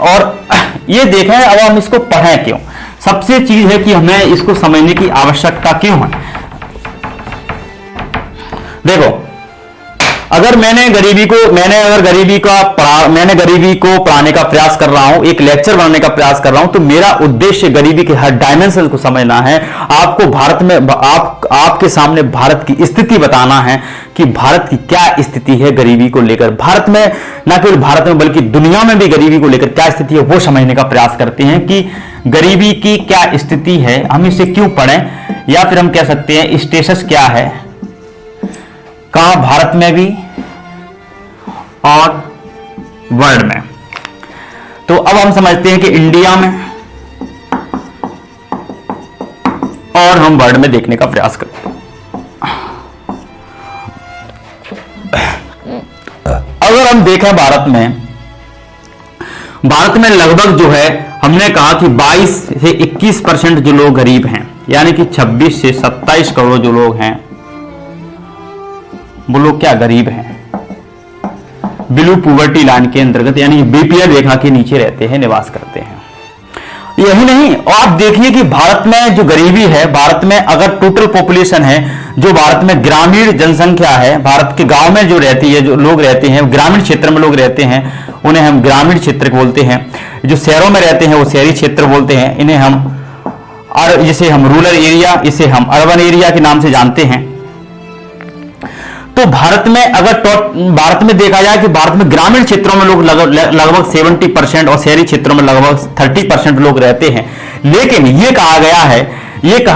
और ये देखें, अब हम इसको पढ़ें क्यों। सबसे चीज है कि हमें इसको समझने की आवश्यकता क्यों है। देखो, अगर मैंने गरीबी को पढ़ाने का प्रयास कर रहा हूं, एक लेक्चर बनाने का प्रयास कर रहा हूं, तो मेरा उद्देश्य गरीबी के हर डायमेंशन को समझना है। आपको भारत में आपके सामने भारत की स्थिति बताना है कि भारत की क्या स्थिति है गरीबी को लेकर। भारत में, न केवल भारत में बल्कि दुनिया में भी गरीबी को लेकर क्या स्थिति है वो समझने का प्रयास करते हैं कि गरीबी की क्या स्थिति है, हम इसे क्यों पढ़ें, या फिर हम कह सकते हैं स्टेटस क्या है, कहां भारत में भी और वर्ल्ड में। तो अब हम समझते हैं कि इंडिया में और हम वर्ल्ड में देखने का प्रयास करते हैं। अगर हम देखें भारत में लगभग जो है, हमने कहा कि 22 से 21% जो लोग गरीब हैं, यानी कि 26 से 27 करोड़ जो लोग हैं वो लोग क्या गरीब हैं, बिलो पॉवर्टी लाइन के अंतर्गत, यानी बीपीएल रेखा के नीचे रहते हैं, निवास करते हैं। यही नहीं, और आप देखिए कि भारत में जो गरीबी है, भारत में अगर टोटल पॉपुलेशन है, जो भारत में ग्रामीण जनसंख्या है, भारत के गांव में जो रहती है, जो लोग रहते हैं ग्रामीण क्षेत्र में लोग रहते हैं, उन्हें हम ग्रामीण क्षेत्र बोलते हैं। जो शहरों में रहते हैं वो शहरी क्षेत्र बोलते हैं, इन्हें हम जिसे हम रूरल एरिया, इसे हम अर्बन एरिया के नाम से जानते हैं। तो भारत में भारत में देखा जाए कि भारत में ग्रामीण क्षेत्रों में लोग लगभग 70% और शहरी क्षेत्रों में लगभग 30% लोग रहते हैं। लेकिन ये कहा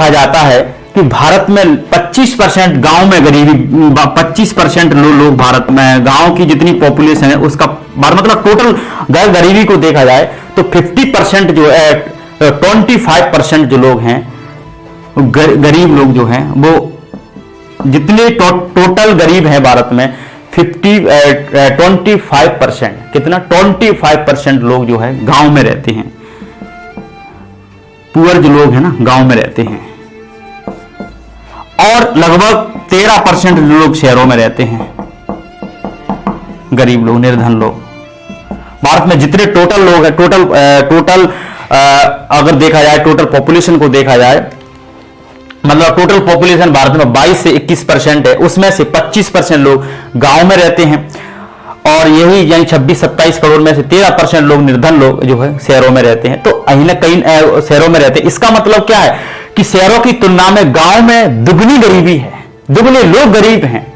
जाता है कि भारत में 25% गांव में गरीबी, 25% लोग भारत में, गांव की जितनी पॉपुलेशन है उसका मतलब टोटल गरीबी को देखा जाए तो 50% जो है, 25% जो लोग हैं गरीब लोग जो हैं, वो जितने टोटल गरीब हैं भारत में 25%, कितना 25% लोग जो है गांव में रहते हैं। पुअर जो लोग हैं ना गांव में रहते हैं, और लगभग 13% लोग शहरों में रहते हैं, गरीब लोग, निर्धन लोग। भारत में जितने टोटल लोग हैं, टोटल अगर देखा जाए, टोटल पॉपुलेशन को देखा जाए, मतलब टोटल पॉपुलेशन भारत में 22 से 21% है, उसमें से 25% लोग गांव में रहते हैं, और यही यानी 26-27 करोड़ में से 13% लोग, निर्धन लोग जो है शहरों में रहते हैं। तो कहीं ना कहीं शहरों में रहते हैं। इसका मतलब क्या है कि शहरों की तुलना में गांव में दुगनी गरीबी है, दुगने लोग गरीब हैं।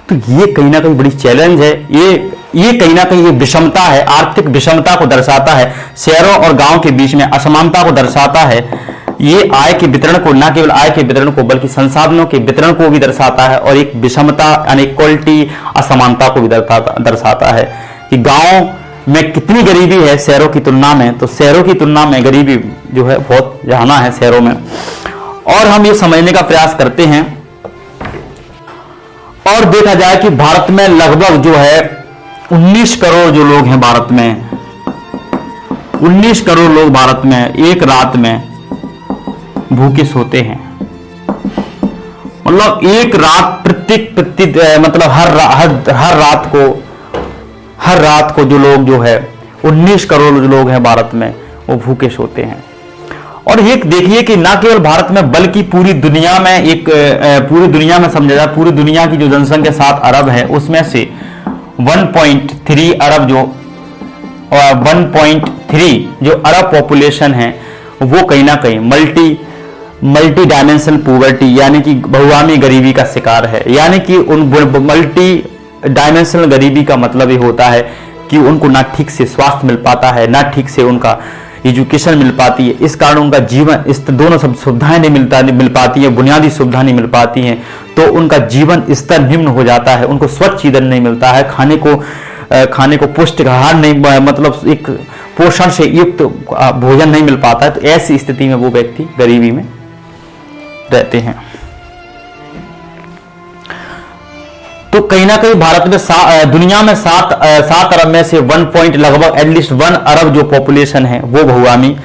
तो ये कहीं ना कहीं बड़ी चैलेंज है, ये कहीं ना कहीं ये विषमता है, आर्थिक विषमता को दर्शाता है, शहरों और गांव के बीच में असमानता को दर्शाता है। ये आय के वितरण को, न केवल आय के वितरण को बल्कि संसाधनों के वितरण को भी दर्शाता है, और एक विषमता यानी इक्वलिटी, असमानता को भी दर्शाता है कि गांव में कितनी गरीबी है शहरों की तुलना में। तो शहरों की तुलना में गरीबी जो है बहुत ज्यादा है शहरों में, और हम ये समझने का प्रयास करते हैं। और देखा जाए कि भारत में लगभग जो है 19 करोड़ जो लोग हैं भारत में, 19 करोड़ लोग भारत में एक रात में भूखे सोते हैं। मतलब एक रात मतलब हर रात को जो लोग जो है 19 करोड़ जो लोग हैं भारत में वो भूखे सोते हैं। और ये देखिए कि ना केवल भारत में बल्कि पूरी दुनिया में, पूरी दुनिया में समझा जाए, पूरी दुनिया की जो जनसंख्या 7 अरब है उसमें से 1.3 अरब जो 1.3 जो अरब पॉपुलेशन है वो कहीं ना कहीं मल्टी डायमेंशनल पॉवर्टी यानी कि बहुआयामी गरीबी का शिकार है। यानी कि उन मल्टी डायमेंशनल गरीबी का मतलब ये होता है कि उनको ना ठीक से स्वास्थ्य मिल पाता है, ना ठीक से उनका एजुकेशन मिल पाती है। इस कारण उनका जीवन, इस दोनों सब सुविधाएं नहीं मिल पाती है, बुनियादी सुविधा नहीं मिल पाती हैं, तो उनका जीवन स्तर निम्न हो जाता है। उनको स्वच्छ ईंधन नहीं मिलता है, खाने को पौष्टिक आहार नहीं, मतलब एक पोषण से युक्त भोजन नहीं मिल पाता है। तो ऐसी स्थिति में वो व्यक्ति गरीबी में रहते हैं। तो कहीं ना कहीं भारत में दुनिया में 7 अरब में से लगभग एटलीस्ट 1 अरब जो पॉपुलेशन है वो बहुआयामी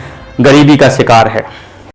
गरीबी का शिकार है।